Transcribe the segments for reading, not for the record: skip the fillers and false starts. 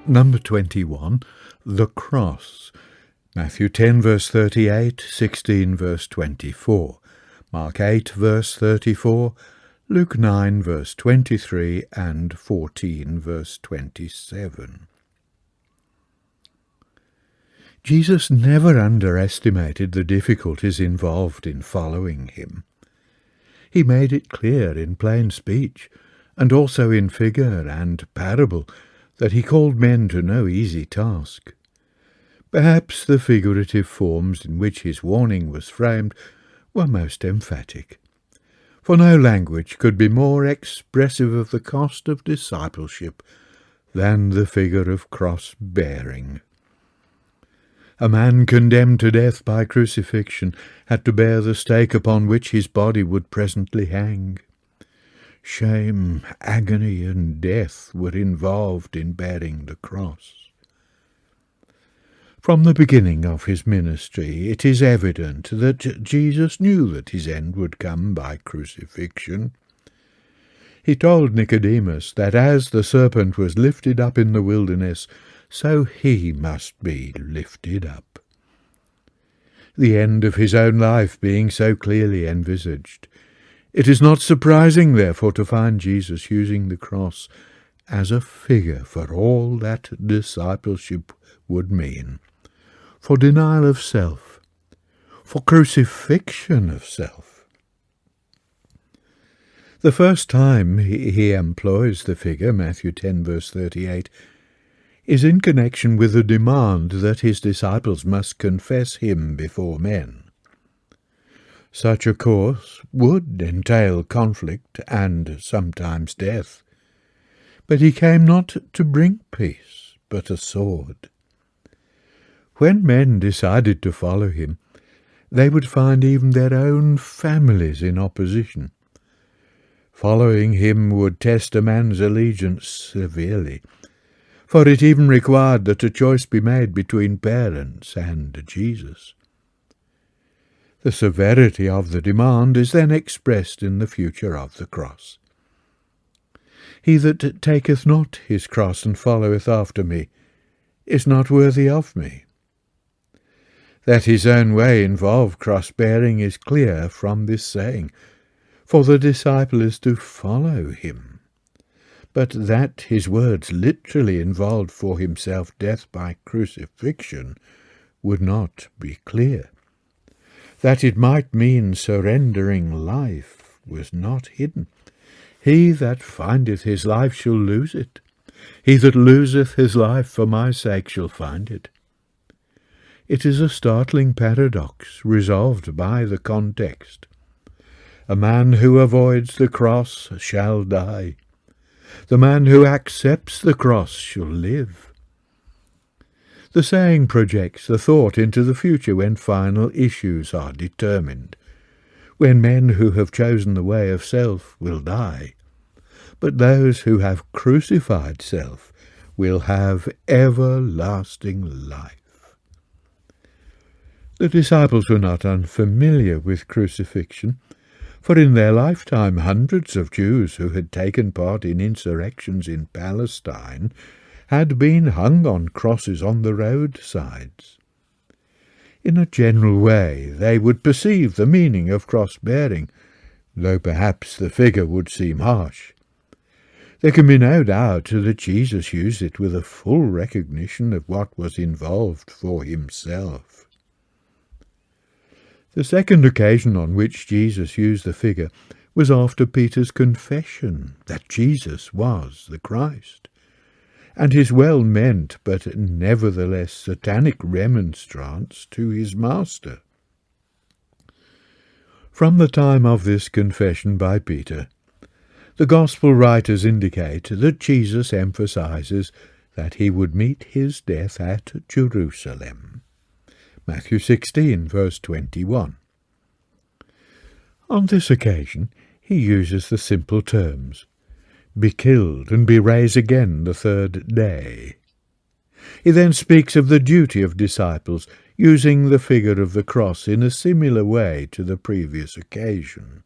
Number 21, the cross. Matthew 10 verse 38, 16 verse 24, Mark 8 verse 34, Luke 9 verse 23 and 14 verse 27. Jesus never underestimated the difficulties involved in following him. He made it clear in plain speech, and also in figure and parable, that he called men to no easy task. Perhaps the figurative forms in which his warning was framed were most emphatic, for no language could be more expressive of the cost of discipleship than the figure of cross-bearing. A man condemned to death by crucifixion had to bear the stake upon which his body would presently hang. Shame, agony, and death were involved in bearing the cross. From the beginning of his ministry, it is evident that Jesus knew that his end would come by crucifixion. He told Nicodemus that as the serpent was lifted up in the wilderness, so he must be lifted up. The end of his own life being so clearly envisaged, it is not surprising, therefore, to find Jesus using the cross as a figure for all that discipleship would mean, for denial of self, for crucifixion of self. The first time he employs the figure, Matthew 10 verse 38, is in connection with the demand that his disciples must confess him before men. Such a course would entail conflict and sometimes death. But he came not to bring peace, but a sword. When men decided to follow him, they would find even their own families in opposition. Following him would test a man's allegiance severely, for it even required that a choice be made between parents and Jesus. The severity of the demand is then expressed in the future of the cross. He that taketh not his cross and followeth after me is not worthy of me. That his own way involved cross-bearing is clear from this saying, for the disciple is to follow him. But that his words literally involved for himself death by crucifixion would not be clear. That it might mean surrendering life was not hidden. He that findeth his life shall lose it. He that loseth his life for my sake shall find it. It is a startling paradox resolved by the context. A man who avoids the cross shall die. The man who accepts the cross shall live. The saying projects the thought into the future when final issues are determined, when men who have chosen the way of self will die, but those who have crucified self will have everlasting life. The disciples were not unfamiliar with crucifixion, for in their lifetime hundreds of Jews who had taken part in insurrections in Palestine had been hung on crosses on the roadsides. In a general way they would perceive the meaning of cross-bearing, though perhaps the figure would seem harsh. There can be no doubt that Jesus used it with a full recognition of what was involved for himself. The second occasion on which Jesus used the figure was after Peter's confession that Jesus was the Christ, and his well-meant but nevertheless satanic remonstrance to his master. From the time of this confession by Peter, the Gospel writers indicate that Jesus emphasizes that he would meet his death at Jerusalem. Matthew 16, verse 21. On this occasion, he uses the simple terms, be killed and be raised again the third day. He then speaks of the duty of disciples, using the figure of the cross in a similar way to the previous occasion.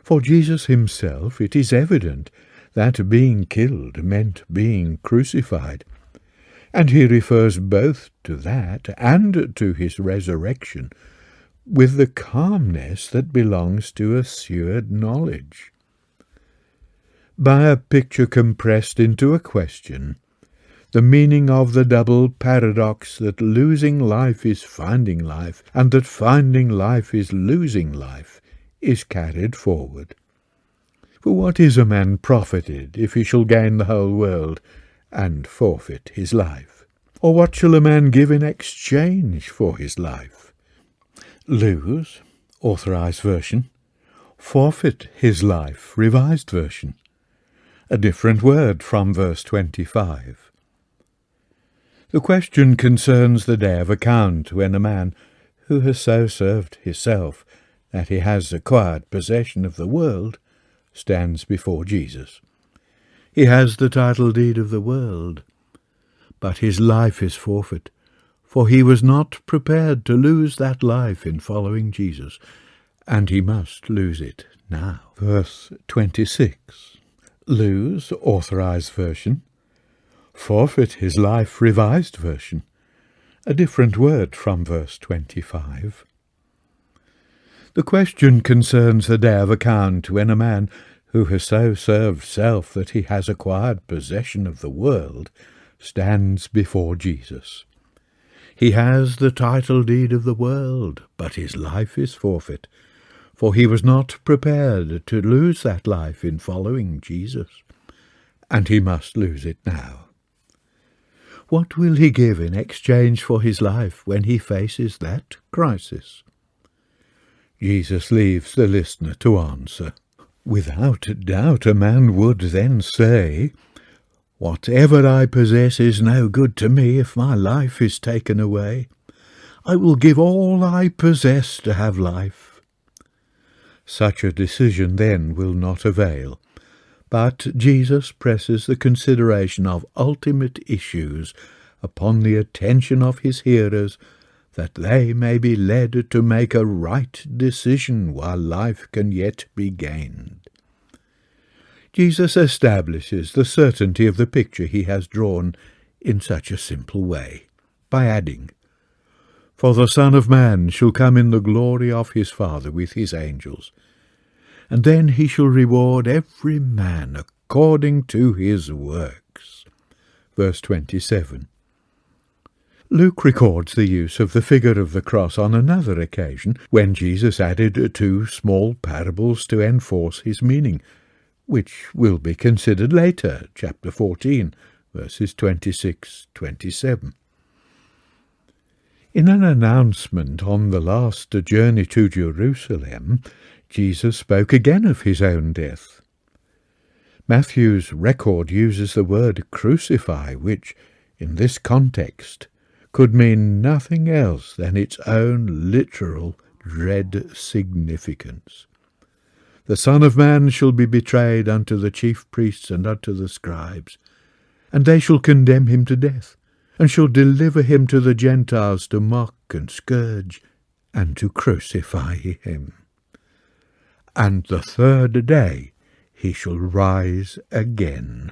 For Jesus himself, it is evident That being killed meant being crucified, and he refers both to that and to his resurrection with the calmness that belongs to assured knowledge. By a picture compressed into a question, the meaning of the double paradox that losing life is finding life, and that finding life is losing life, is carried forward. For what is a man profited if he shall gain the whole world and forfeit his life? Or what shall a man give in exchange for his life? Lose, Authorized Version. Forfeit his life, Revised Version. A different word from verse 25. The question concerns the day of account, when a man who has so served himself that he has acquired possession of the world stands before Jesus. He has the title deed of the world, but his life is forfeit, for he was not prepared to lose that life in following Jesus, and he must lose it now. Verse 26. Lose, Authorized Version. Forfeit his life, Revised Version. A different word from verse 25. The question concerns the day of account, when a man who has so served self that he has acquired possession of the world stands before Jesus. He has the title deed of the world, but his life is forfeit, for he was not prepared to lose that life in following Jesus, and he must lose it now. What will he give in exchange for his life when he faces that crisis? Jesus leaves the listener to answer. Without doubt a man would then say, "Whatever I possess is no good to me if my life is taken away. I will give all I possess to have life." Such a decision then will not avail, but Jesus presses the consideration of ultimate issues upon the attention of his hearers, that they may be led to make a right decision while life can yet be gained. Jesus establishes the certainty of the picture he has drawn in such a simple way, by adding, "For the Son of Man shall come in the glory of his Father with his angels, and then he shall reward every man according to his works." Verse 27. Luke records the use of the figure of the cross on another occasion, when Jesus added 2 small parables to enforce his meaning, which will be considered later, chapter 14, verses 26-27. In an announcement on the last journey to Jerusalem, Jesus spoke again of his own death. Matthew's record uses the word crucify, which, in this context, could mean nothing else than its own literal dread significance. "The Son of Man shall be betrayed unto the chief priests and unto the scribes, and they shall condemn him to death, and shall deliver him to the Gentiles to mock and scourge, and to crucify him. And the third day he shall rise again."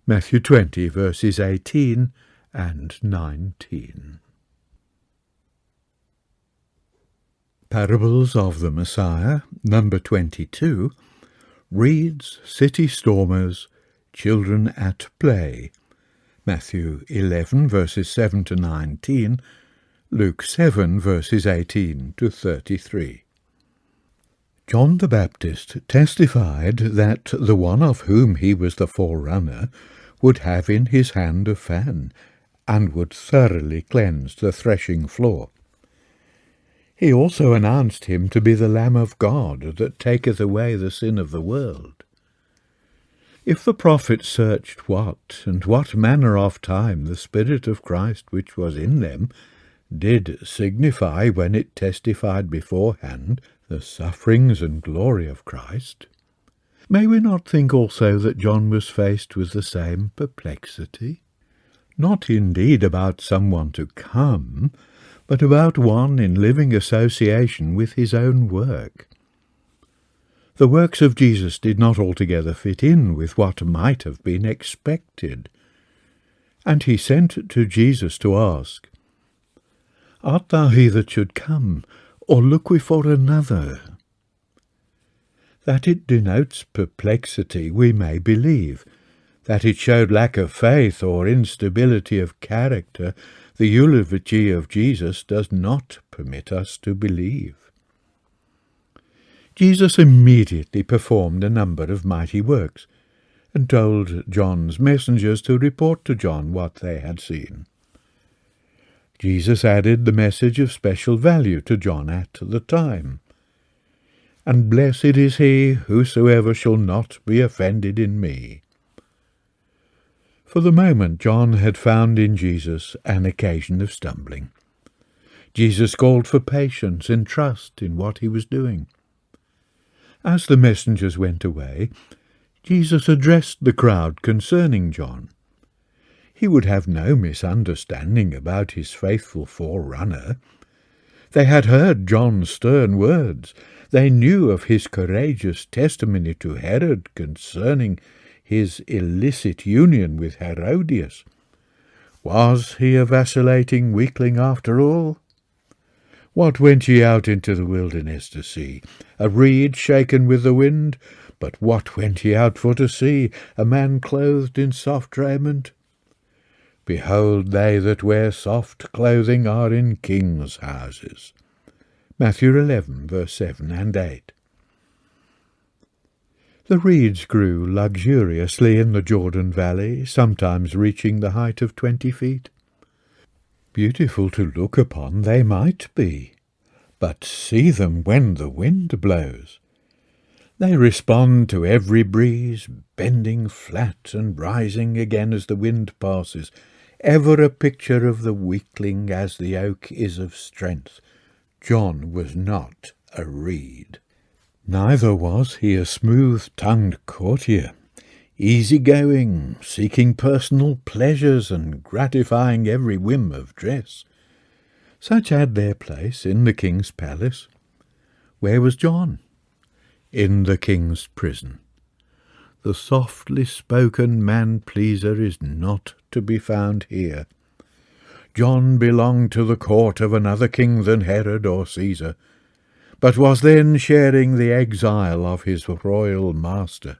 Matthew 20, verses 18 and 19. Parables of the Messiah, number 22, reads city stormers, children at play. Matthew 11, verses 7-19, Luke 7, verses 18-33. John the Baptist testified that the one of whom he was the forerunner would have in his hand a fan, and would thoroughly cleanse the threshing floor. He also announced him to be the Lamb of God that taketh away the sin of the world. If the prophets searched what manner of time the Spirit of Christ which was in them did signify when it testified beforehand the sufferings and glory of Christ, may we not think also that John was faced with the same perplexity? Not indeed about someone to come, but about one in living association with his own work. The works of Jesus did not altogether fit in with what might have been expected. And he sent to Jesus to ask, "Art thou he that should come, or look we for another?" That it denotes perplexity we may believe. That it showed lack of faith or instability of character, the eulogy of Jesus does not permit us to believe. Jesus immediately performed a number of mighty works, and told John's messengers to report to John what they had seen. Jesus added the message of special value to John at the time. "And blessed is he whosoever shall not be offended in me." For the moment John had found in Jesus an occasion of stumbling. Jesus called for patience and trust in what he was doing. As the messengers went away, Jesus addressed the crowd concerning John. He would have no misunderstanding about his faithful forerunner. They had heard John's stern words. They knew of his courageous testimony to Herod concerning his illicit union with Herodias. Was he a vacillating weakling after all? What went ye out into the wilderness to see? A reed shaken with the wind? But what went ye out for to see? A man clothed in soft raiment? Behold, they that wear soft clothing are in kings' houses. Matthew 11, verse 7 and 8. The reeds grew luxuriously in the Jordan Valley, sometimes reaching the height of 20 feet. Beautiful to look upon they might be, but see them when the wind blows. They respond to every breeze, bending flat and rising again as the wind passes, ever a picture of the weakling as the oak is of strength. John was not a reed. Neither was he a smooth-tongued courtier, easy-going, seeking personal pleasures and gratifying every whim of dress. Such had their place in the king's palace. Where was John? In the king's prison. The softly spoken man-pleaser is not to be found here. John belonged to the court of another king than Herod or Caesar, but was then sharing the exile of his royal master.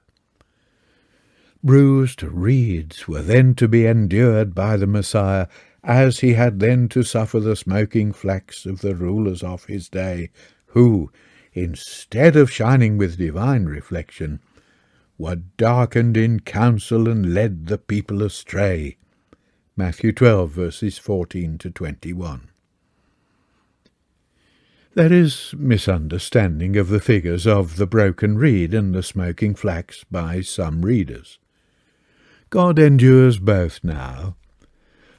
Bruised reeds were then to be endured by the Messiah, as he had then to suffer the smoking flax of the rulers of his day, who, instead of shining with divine reflection, were darkened in counsel and led the people astray. Matthew 12, verses 14 to 21. There is misunderstanding of the figures of the broken reed and the smoking flax by some readers. God endures both now,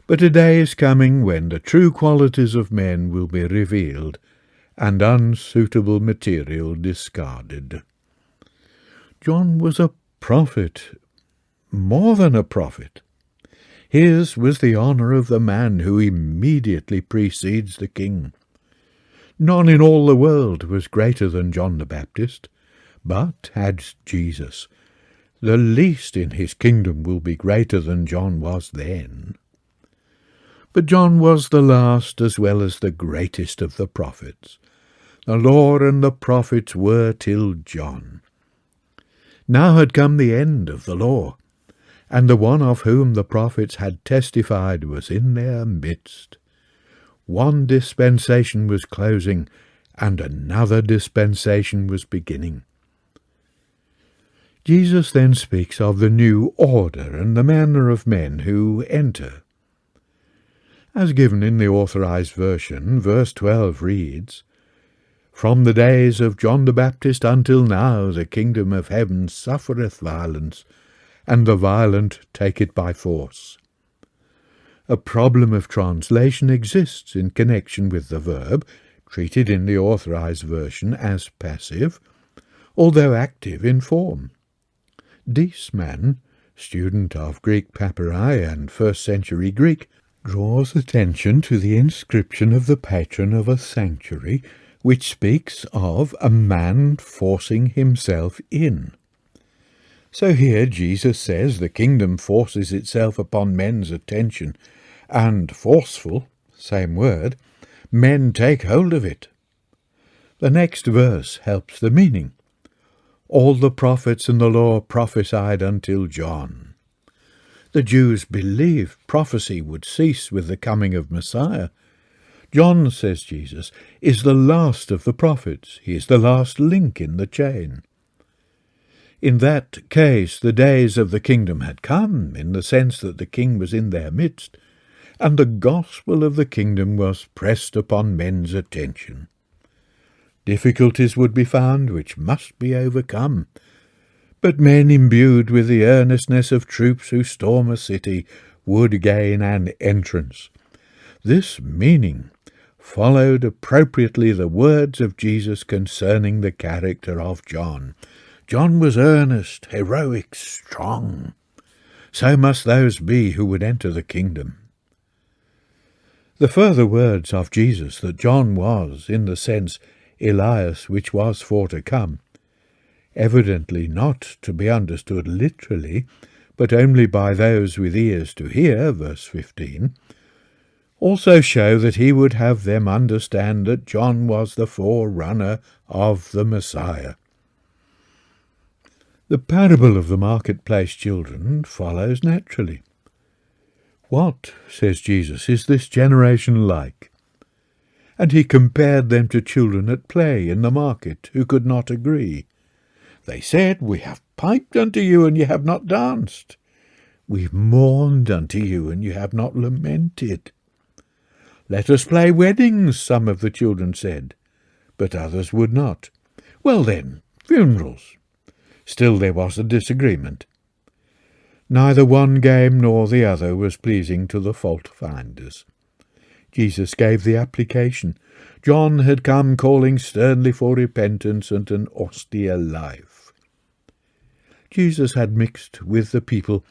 but a day is coming when the true qualities of men will be revealed and unsuitable material discarded. John was a prophet, more than a prophet. His was the honour of the man who immediately precedes the king. None in all the world was greater than John the Baptist, but adds Jesus, the least in his kingdom will be greater than John was then. But John was the last as well as the greatest of the prophets. The law and the prophets were till John. Now had come the end of the law, and the one of whom the prophets had testified was in their midst. One dispensation was closing, and another dispensation was beginning. Jesus then speaks of the new order and the manner of men who enter. As given in the Authorized Version, verse 12 reads, "From the days of John the Baptist until now the kingdom of heaven suffereth violence, and the violent take it by force." A problem of translation exists in connection with the verb, treated in the Authorized Version as passive, although active in form. Diesman, student of Greek papyri and 1st century Greek, draws attention to the inscription of the patron of a sanctuary, which speaks of a man forcing himself in. So here Jesus says the kingdom forces itself upon men's attention, and forceful, same word, men take hold of it. The next verse helps the meaning. All the prophets and the law prophesied until John. The Jews believed prophecy would cease with the coming of Messiah. John, says Jesus, is the last of the prophets. He is the last link in the chain. In that case, the days of the kingdom had come, in the sense that the king was in their midst, and the gospel of the kingdom was pressed upon men's attention. Difficulties would be found which must be overcome, but men imbued with the earnestness of troops who storm a city would gain an entrance. This meaning followed appropriately the words of Jesus concerning the character of John. John was earnest, heroic, strong. So must those be who would enter the kingdom. The further words of Jesus that John was, in the sense, Elias which was for to come, evidently not to be understood literally, but only by those with ears to hear, verse 15, also show that he would have them understand that John was the forerunner of the Messiah. The parable of the marketplace children follows naturally. What, says Jesus, is this generation like? And he compared them to children at play in the market, who could not agree. They said, We have piped unto you, and ye have not danced. We've mourned unto you, and you have not lamented. Let us play weddings, some of the children said, but others would not. Well then, funerals. Still there was a disagreement. Neither one game nor the other was pleasing to the fault-finders. Jesus gave the application. John had come calling sternly for repentance and an austere life. Jesus had mixed with the people,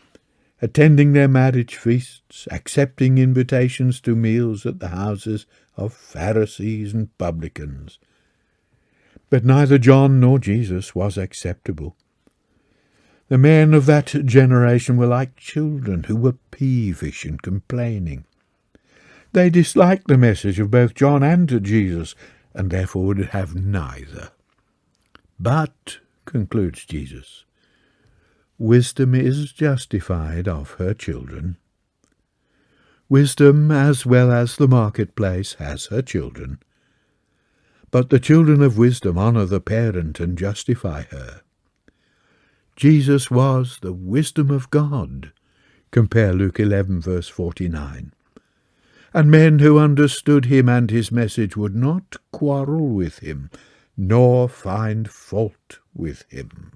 attending their marriage feasts, accepting invitations to meals at the houses of Pharisees and publicans. But neither John nor Jesus was acceptable. The men of that generation were like children who were peevish and complaining. They disliked the message of both John and Jesus, and therefore would have neither. But, concludes Jesus, wisdom is justified of her children. Wisdom, as well as the marketplace, has her children. But the children of wisdom honour the parent and justify her. Jesus was the wisdom of God. Compare Luke 11, verse 49. And men who understood him and his message would not quarrel with him, nor find fault with him.